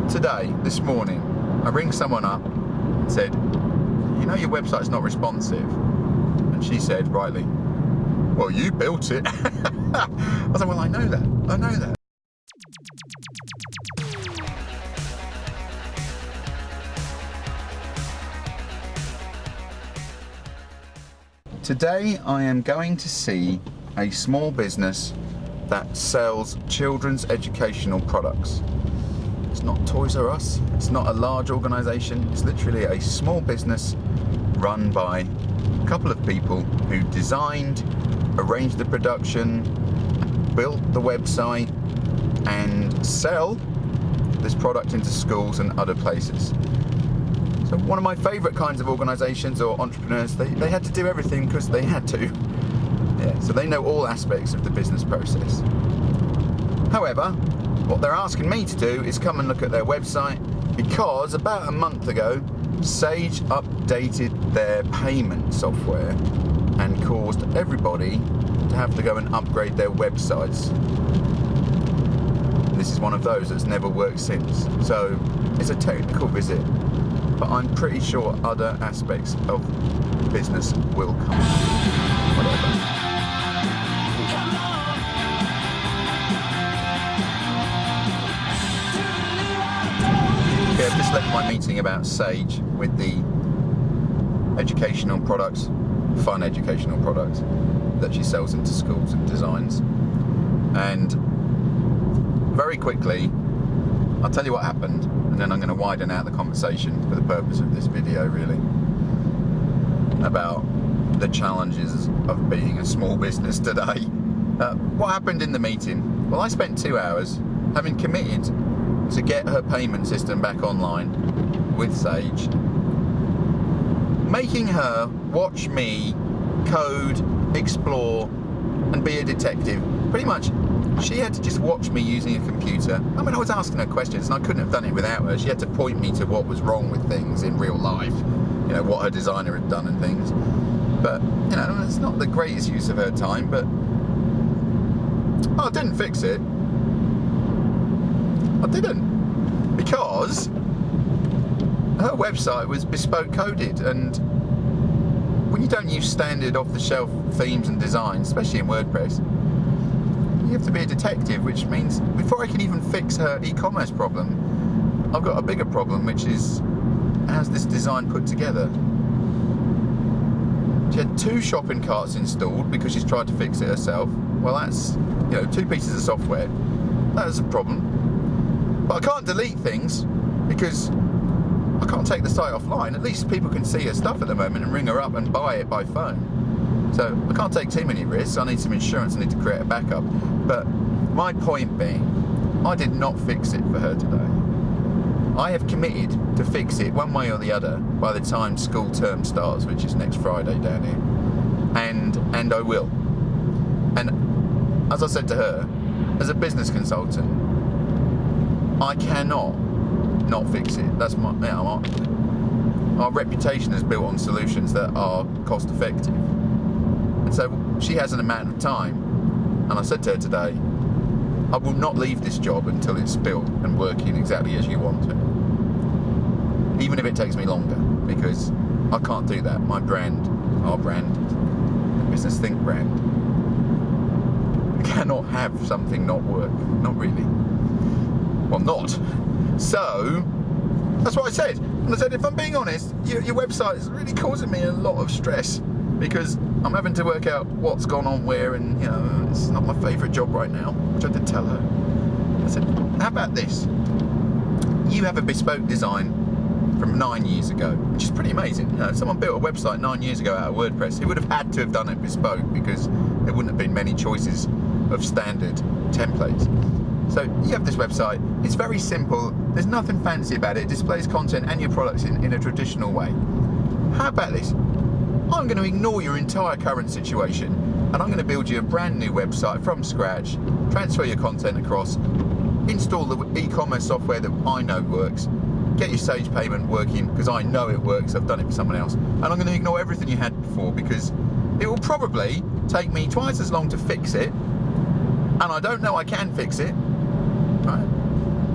today, this morning, I ring someone up and said, you know your website's not responsive. And she said, rightly, well, you built it. I was like, well, I know that. Today I am going to see a small business that sells children's educational products. It's not Toys R Us, it's not a large organisation, it's literally a small business run by a couple of people who designed, arranged the production, built the website and sell this product into schools and other places. So one of my favourite kinds of organisations or entrepreneurs, they had to do everything because they had to. Yeah, so they know all aspects of the business process. However, what they're asking me to do is come and look at their website because about a month ago, Sage updated their payment software and caused everybody to have to go and upgrade their websites. This is one of those that's never worked since. So it's a technical visit, but I'm pretty sure other aspects of business will come. Whatever. I've just left my meeting about Sage with the educational products, fun educational products that she sells into schools and designs. And very quickly, I'll tell you what happened, and then I'm going to widen out the conversation for the purpose of this video, really, about the challenges of being a small business today. What happened in the meeting? Well, I spent 2 hours having committed to get her payment system back online with Sage, making her watch me code, explore, and be a detective. Pretty much, she had to just watch me using a computer. I mean, I was asking her questions, and I couldn't have done it without her. She had to point me to what was wrong with things in real life, you know, what her designer had done and things. But, you know, it's not the greatest use of her time, but I didn't fix it. I didn't, because her website was bespoke coded, and when you don't use standard off-the-shelf themes and designs, especially in WordPress, you have to be a detective, which means before I can even fix her e-commerce problem, I've got a bigger problem, which is how's this design put together? She had 2 shopping carts installed because she's tried to fix it herself. Well, that's, you know, 2 pieces of software. That is a problem. But I can't delete things because I can't take the site offline. At least people can see her stuff at the moment and ring her up and buy it by phone. So I can't take too many risks. I need some insurance. I need to create a backup. But my point being, I did not fix it for her today. I have committed to fix it one way or the other by the time school term starts, which is next Friday down here. And I will. And as I said to her, as a business consultant, I cannot not fix it. That's my, you know, our reputation is built on solutions that are cost effective. And so she has an amount of time, and I said to her today, I will not leave this job until it's built and working exactly as you want it. Even if it takes me longer, because I can't do that. My brand, our brand, Business Think brand, cannot have something not work. Not really. Well, not. So, that's what I said. And I said, if I'm being honest, your website is really causing me a lot of stress because I'm having to work out what's gone on where, and, you know, it's not my favourite job right now, which I did tell her. I said, how about this? You have a bespoke design from 9 years ago, which is pretty amazing. You know, if someone built a website 9 years ago out of WordPress, he would have had to have done it bespoke because there wouldn't have been many choices of standard templates. So you have this website, it's very simple, there's nothing fancy about it, it displays content and your products in a traditional way. How about this? I'm going to ignore your entire current situation and I'm going to build you a brand new website from scratch, transfer your content across, install the e-commerce software that I know works, get your Sage payment working because I know it works, I've done it for someone else, and I'm going to ignore everything you had before because it will probably take me twice as long to fix it, and I don't know I can fix it, right,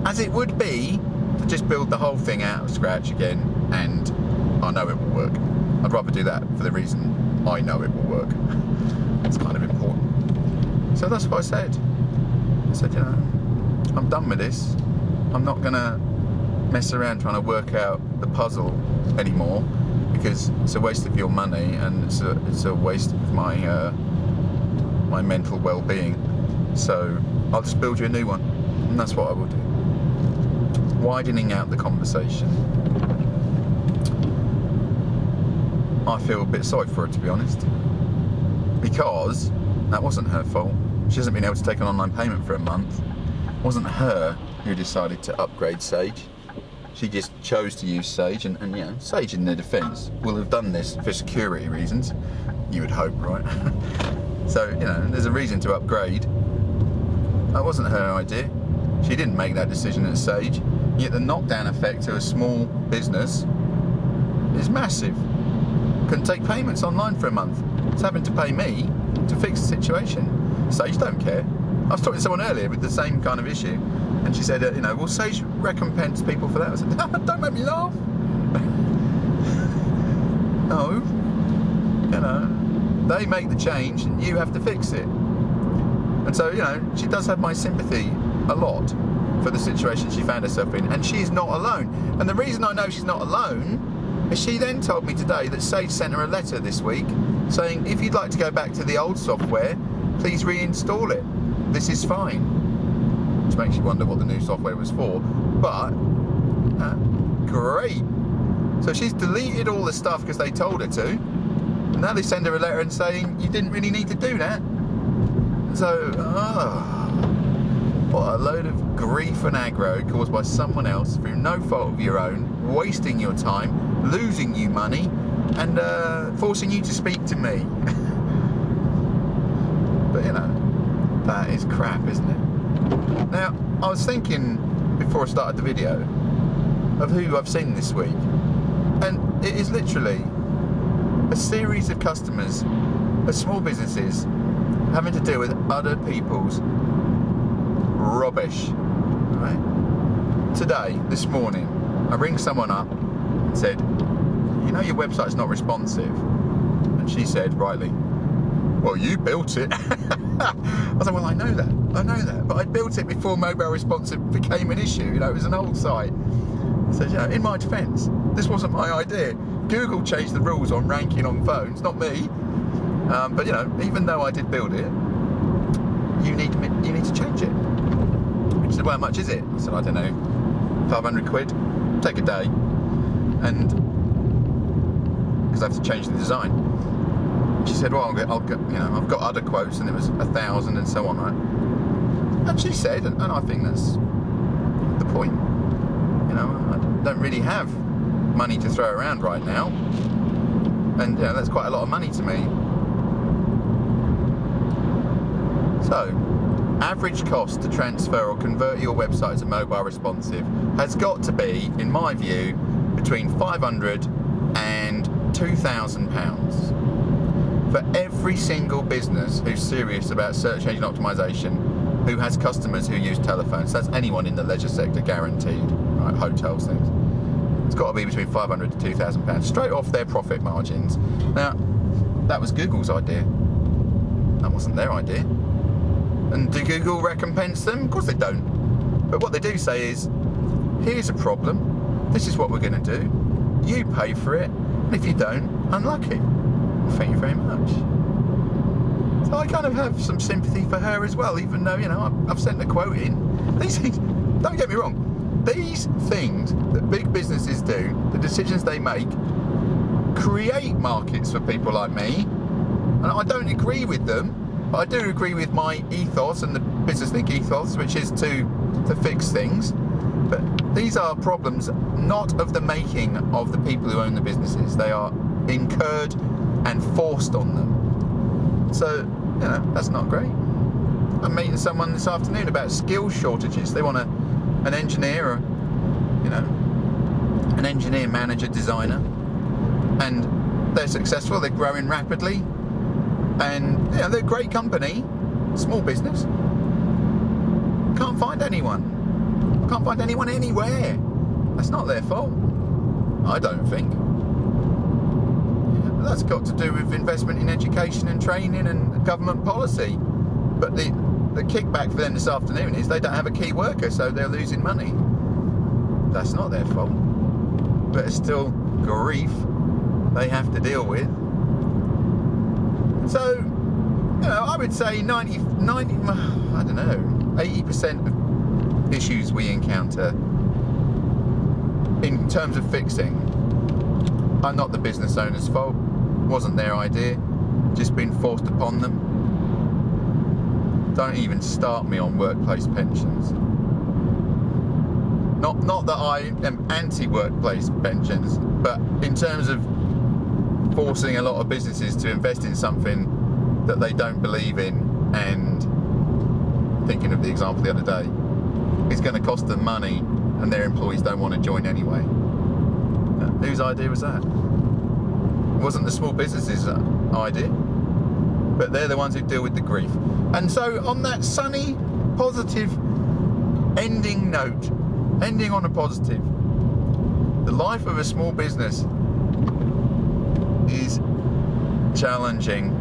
as it would be to just build the whole thing out of scratch again, and I know it will work. I'd rather do that for the reason I know it will work. It's kind of important. So that's what I said. I said, you know, I'm done with this. I'm not going to mess around trying to work out the puzzle anymore, because it's a waste of your money and it's a waste of my my mental well-being. So I'll just build you a new one, and that's what I will do. Widening out the conversation. I feel a bit sorry for her, to be honest, because that wasn't her fault. She hasn't been able to take an online payment for a month. It wasn't her who decided to upgrade Sage. She just chose to use Sage, and you know, Sage, in their defence, will have done this for security reasons. You would hope, right? So, you know, there's a reason to upgrade. That wasn't her idea. She didn't make that decision at Sage. Yet the knockdown effect to a small business is massive. Couldn't take payments online for a month. It's having to pay me to fix the situation. Sage don't care. I was talking to someone earlier with the same kind of issue, and she said, you know, will Sage recompense people for that? I said, don't make me laugh. No. You know, they make the change and you have to fix it. And so, you know, she does have my sympathy a lot for the situation she found herself in, and she's not alone. And the reason I know she's not alone is she then told me today that Sage sent her a letter this week saying, if you'd like to go back to the old software, please reinstall it. This is fine. Which makes you wonder what the new software was for. But, great. So she's deleted all the stuff because they told her to. And now they send her a letter and saying, you didn't really need to do that. So, what a load of grief and aggro caused by someone else through no fault of your own, wasting your time, losing you money, and forcing you to speak to me. But, you know, that is crap, isn't it? Now, I was thinking before I started the video of who I've seen this week, and it is literally a series of customers, of small businesses, having to deal with other people's rubbish, right? Today, this morning, I ring someone up and said, you know, your website's not responsive. And she said, rightly, well, you built it. I was like, well, I know that, but I built it before mobile responsive became an issue. You know, it was an old site. So, you know, in my defence, this wasn't my idea. Google changed the rules on ranking on phones, not me. But, you know, even though I did build it, you need to change it. She said, well, how much is it? I said, I don't know, 500 quid, take a day. And, because I have to change the design. She said, well, I'll get, you know, I've got other quotes, and it was 1,000 and so on, right? And she said, and I think that's the point, you know, I don't really have money to throw around right now, and, you know, that's quite a lot of money to me. So, average cost to transfer or convert your website to mobile responsive has got to be, in my view, between £500 and £2,000 for every single business who's serious about search engine optimization, who has customers who use telephones. That's anyone in the leisure sector, guaranteed, right? Hotels, things. It's got to be between £500 to £2,000 straight off their profit margins. Now, that was Google's idea. That wasn't their idea. And do Google recompense them? Of course they don't. But what they do say is, here's a problem, this is what we're going to do, you pay for it, and if you don't, unlucky. Thank you very much. So I kind of have some sympathy for her as well, even though, you know, I've sent the quote in. These things, don't get me wrong, these things that big businesses do, the decisions they make, create markets for people like me. And I don't agree with them, but I do agree with my ethos and the business think ethos, which is to fix things. But these are problems not of the making of the people who own the businesses. They are incurred and forced on them. So, you know, that's not great. I'm meeting someone this afternoon about skills shortages. They want an engineer, or, you know, an engineer, manager, designer, and they're successful, they're growing rapidly, and, you know, they're a great company, small business. Can't find anyone. Can't find anyone anywhere. That's not their fault, I don't think. Yeah, that's got to do with investment in education and training and government policy. But the kickback for them this afternoon is they don't have a key worker, so they're losing money. That's not their fault. But it's still grief they have to deal with. So, I would say 80% of issues we encounter in terms of fixing are not the business owner's fault. Wasn't their idea, just been forced upon them. Don't even start me on workplace pensions. Not that I am anti-workplace pensions, but in terms of forcing a lot of businesses to invest in something that they don't believe in, and thinking of the example the other day, it's going to cost them money and their employees don't want to join anyway. Whose idea was that? It wasn't the small businesses' idea, but they're the ones who deal with the grief. And so on that sunny, positive ending note, ending on a positive, the life of a small business is challenging